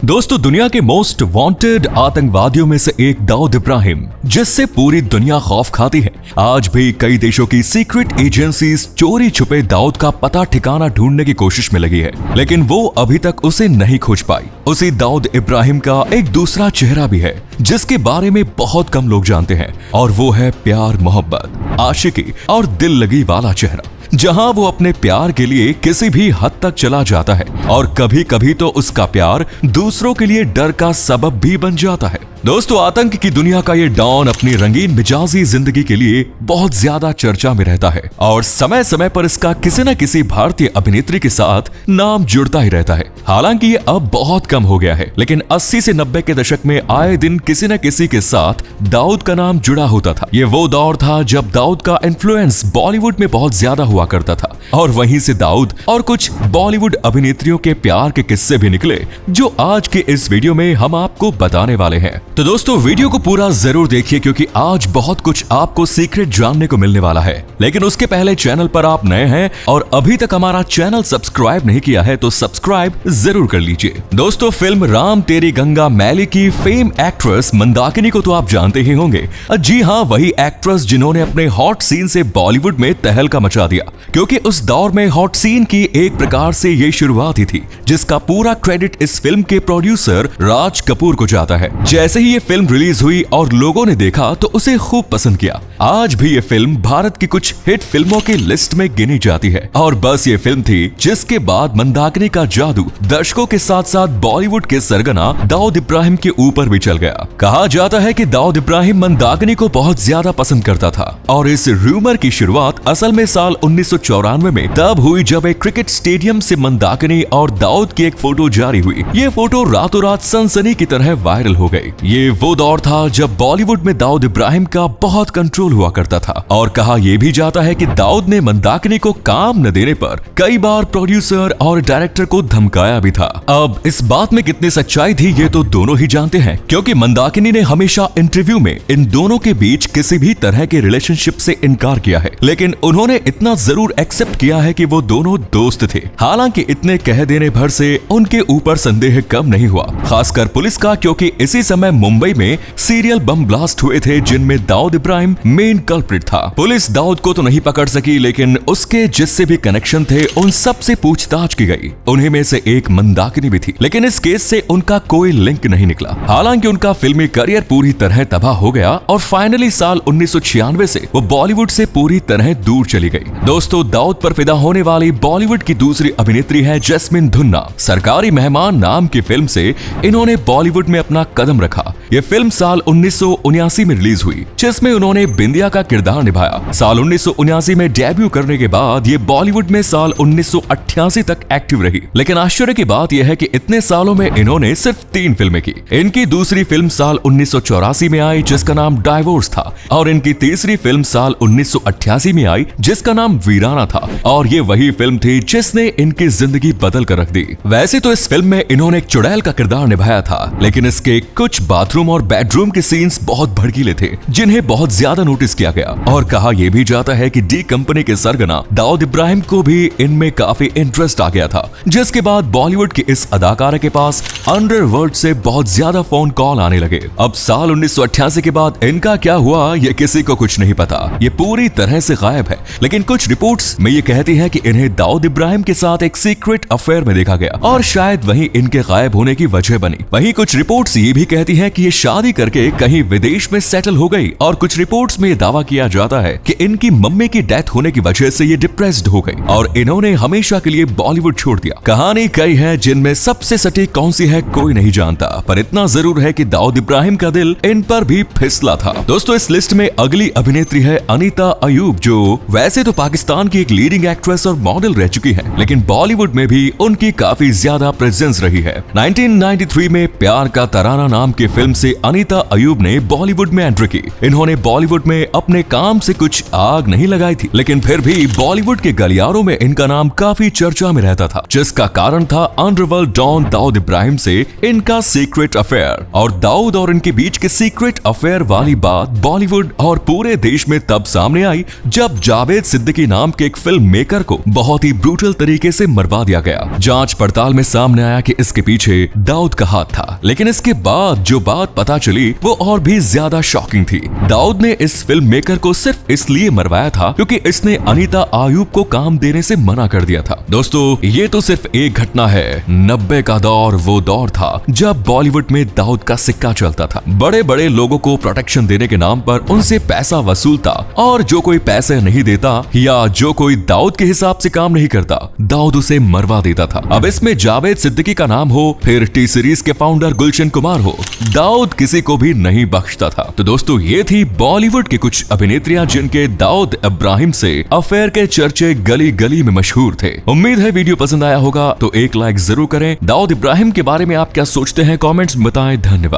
दोस्तों, दुनिया के मोस्ट वांटेड आतंकवादियों में से एक दाऊद इब्राहिम, जिससे पूरी दुनिया खौफ खाती है। आज भी कई देशों की सीक्रेट एजेंसीज चोरी छुपे दाऊद का पता ठिकाना ढूंढने की कोशिश में लगी है, लेकिन वो अभी तक उसे नहीं खोज पाई। उसी दाऊद इब्राहिम का एक दूसरा चेहरा भी है, जिसके बारे में बहुत कम लोग जानते हैं, और वो है प्यार, मोहब्बत, आशिकी और दिल लगी वाला चेहरा, जहां वो अपने प्यार के लिए किसी भी हद तक चला जाता है और कभी कभी तो उसका प्यार दूसरों के लिए डर का सबब भी बन जाता है। दोस्तों, आतंक की दुनिया का ये डॉन अपनी रंगीन मिजाजी जिंदगी के लिए बहुत ज्यादा चर्चा में रहता है और समय समय पर इसका किसी न किसी भारतीय अभिनेत्री के साथ नाम जुड़ता ही रहता है। हालांकि ये अब बहुत कम हो गया है, लेकिन 80 से 90 के दशक में आए दिन किसी न किसी के साथ दाऊद का नाम जुड़ा होता था। ये वो दौर था जब दाऊद का इन्फ्लुएंस बॉलीवुड में बहुत ज्यादा हुआ करता था, और वहीं से दाऊद और कुछ बॉलीवुड अभिनेत्रियों के प्यार के किस्से भी निकले, जो आज के इस वीडियो में हम आपको बताने वाले हैं। तो दोस्तों, वीडियो को पूरा जरूर देखिए, क्योंकि आज बहुत कुछ आपको सीक्रेट जानने को मिलने वाला है। लेकिन उसके पहले चैनल पर आप नए हैं और अभी तक हमारा चैनल सब्सक्राइब नहीं किया है तो सब्सक्राइब जरूर कर लीजिए। दोस्तों, फिल्म राम तेरी गंगा मैली की फेम एक्ट्रेस मंदाकिनी को तो आप जानते ही होंगे। जी हाँ, वही एक्ट्रेस जिन्होंने अपने हॉट सीन से बॉलीवुड में तहलका मचा दिया, क्योंकि उस दौर में हॉट सीन की एक प्रकार से ये शुरुआत ही थी, जिसका पूरा क्रेडिट इस फिल्म के प्रोड्यूसर राज कपूर को जाता है। जैसे ही ये फिल्म रिलीज हुई और लोगों ने देखा तो उसे खूब पसंद किया। आज भी ये फिल्म भारत की कुछ हिट फिल्मों की लिस्ट में गिनी जाती है, और बस ये फिल्म थी जिसके बाद मंदाकिनी का जादू दर्शकों के साथ साथ बॉलीवुड के सरगना दाऊद इब्राहिम के ऊपर भी चल गया। कहा जाता है कि दाऊद इब्राहिम मंदाकिनी को बहुत ज्यादा पसंद करता था, और इस रूमर की शुरुआत असल में साल 1994 में तब हुई, जब एक क्रिकेट स्टेडियम से मंदाकिनी और दाऊद की एक फोटो जारी हुई। ये फोटो रातों रात सनसनी की तरह वायरल हो गई। ये वो दौर था जब बॉलीवुड में दाऊद इब्राहिम का बहुत कंट्रोल हुआ करता था, और कहा यह भी जाता है कि दाऊद ने मंदाकिनी को काम न देने पर कई बार प्रोड्यूसर और डायरेक्टर को धमकाया भी था। अब इस बात में कितनी सच्चाई थी ये तो दोनों ही जानते हैं, क्योंकि मंदाकिनी ने हमेशा इंटरव्यू में इन दोनों के बीच किसी भी तरह के रिलेशनशिप से इनकार किया है, लेकिन उन्होंने इतना जरूर एक्सेप्ट किया है कि वो दोनों दोस्त थे। हालांकि इतने कह देने भर से उनके ऊपर संदेह कम नहीं हुआ, खासकर पुलिस का, क्योंकि इसी समय मुंबई में सीरियल बम ब्लास्ट हुए थे, जिनमें दाऊद इब्राहिम मेन कल्प्रिट था। पुलिस दाऊद को तो नहीं पकड़ सकी, लेकिन उसके जिससे भी कनेक्शन थे उन सब से पूछताछ की गई। उन्हीं में से एक मंदाकिनी भी थी, लेकिन इस केस से उनका कोई लिंक नहीं निकला। हालांकि उनका फिल्मी करियर पूरी तरह तबाह हो गया और फाइनली साल 1996 से वो बॉलीवुड से पूरी तरह दूर चली गई। दोस्तों, दाऊद पर फिदा होने वाली बॉलीवुड की दूसरी अभिनेत्री है जैस्मिन धुन्ना। सरकारी मेहमान नाम की फिल्म से इन्होंने बॉलीवुड में अपना कदम रखा। ये फिल्म साल 1979 में रिलीज हुई, जिसमें उन्होंने बिंदिया का किरदार निभाया। साल 1979 में डेब्यू करने के बाद ये बॉलीवुड में साल 1988 तक एक्टिव रही। लेकिन आश्चर्य की बात यह है कि इतने सालों में इन्होंने सिर्फ 3 फिल्में की। इनकी दूसरी फिल्म साल 1984 में आई, जिसका नाम डाइवोर्स था, और इनकी तीसरी फिल्म साल 1988 में आई, जिसका नाम वीराना था, और ये वही फिल्म थी जिसने इनकी जिंदगी बदल कर रख दी। वैसे तो इस फिल्म में इन्होंने एक चुड़ैल का किरदार निभाया था, लेकिन इसके कुछ बाथरूम और बेडरूम के सीन्स बहुत भड़कीले थे, जिन्हें बहुत ज्यादा नोटिस किया गया। और कहा यह भी जाता है कि डी कंपनी के सरगना दाऊद इब्राहिम को भी इनमें काफी इंटरेस्ट आ गया था, जिसके बाद बॉलीवुड की इस अदाकारा के पास अंडरवर्ल्ड से बहुत ज्यादा फोन कॉल आने लगे। अब साल 1988 के बाद इनका क्या हुआ ये किसी को कुछ नहीं पता, ये पूरी तरह से गायब है। लेकिन कुछ रिपोर्ट्स में ये कहती है कि इन्हें दाऊद इब्राहिम के साथ एक सीक्रेट अफेयर में देखा गया, और शायद वही इनके गायब होने की वजह बनी। वही कुछ रिपोर्ट्स ये भी कहती हैं कि ये शादी करके कहीं विदेश में सेटल हो गई, और कुछ रिपोर्ट्स में ये दावा किया जाता है कि इनकी मम्मी की डेथ होने की वजह से ये डिप्रेस्ड हो गई और इन्होंने हमेशा के लिए बॉलीवुड छोड़ दिया। कहानी कई है, जिनमें सबसे सटीक कौन सी है कोई नहीं जानता, पर इतना जरूर है कि दाऊद इब्राहिम का दिल इन पर भी फिसला था। दोस्तों, इस लिस्ट में अगली अभिनेत्री है अनीता अयूब, जो वैसे तो पाकिस्तान की एक लीडिंग एक्ट्रेस और मॉडल रह चुकी है, लेकिन बॉलीवुड में भी उनकी काफी ज्यादा प्रेजेंस रही है। 1993 में प्यार का तराना नाम की फिल्म से अनीता अयूब ने बॉलीवुड में एंट्री की। इन्होंने बॉलीवुड में अपने काम से कुछ आग नहीं लगाई थी, लेकिन फिर भी बॉलीवुड के गलियारों में इनका नाम काफी चर्चा में रहता था, जिसका कारण था अंडरवर्ल्ड डॉन दाऊद इब्राहिम से इनका सीक्रेट अफेयर। और दाऊद और इनके बीच के सीक्रेट अफेयर वाली बात बॉलीवुड और पूरे देश में तब सामने आई जब जावेद सिद्दीकी नाम के एक फिल्म मेकर को बहुत ही ब्रूटल तरीके से मरवा दिया गया। जांच पड़ताल में सामने आया कि इसके पीछे दाऊद का हाथ था, लेकिन इसके बाद जो बात पता चली वो और भी ज्यादा शॉकिंग थी। दाऊद ने इस फिल्म मेकर को सिर्फ इसलिए मरवाया था क्योंकि इसने अनीता अयूब को काम देने से मना कर दिया था। दोस्तों, ये तो सिर्फ एक घटना है। 90 का दौर वो दौर था जब बॉलीवुड में दाऊद का सिक्का चलता था। बड़े बड़े लोगों को प्रोटेक्शन देने के नाम पर उनसे पैसा वसूलता, और जो कोई पैसे नहीं देता या जो कोई दाऊद के हिसाब से काम नहीं करता, दाऊद उसे मरवा देता था। अब इसमें जावेद सिद्दीकी का नाम हो, फिर टी सीरीज के फाउंडर गुलशन कुमार हो, दाऊद किसी को भी नहीं बख्शता था। तो दोस्तों, ये थी बॉलीवुड की कुछ अभिनेत्रियां जिनके दाऊद इब्राहिम से अफेयर के चर्चे गली गली में मशहूर थे। उम्मीद है वीडियो पसंद आया होगा, तो एक लाइक जरूर करें। दाऊद इब्राहिम के बारे में आप क्या सोचते हैं, कमेंट्स में बताएं। धन्यवाद।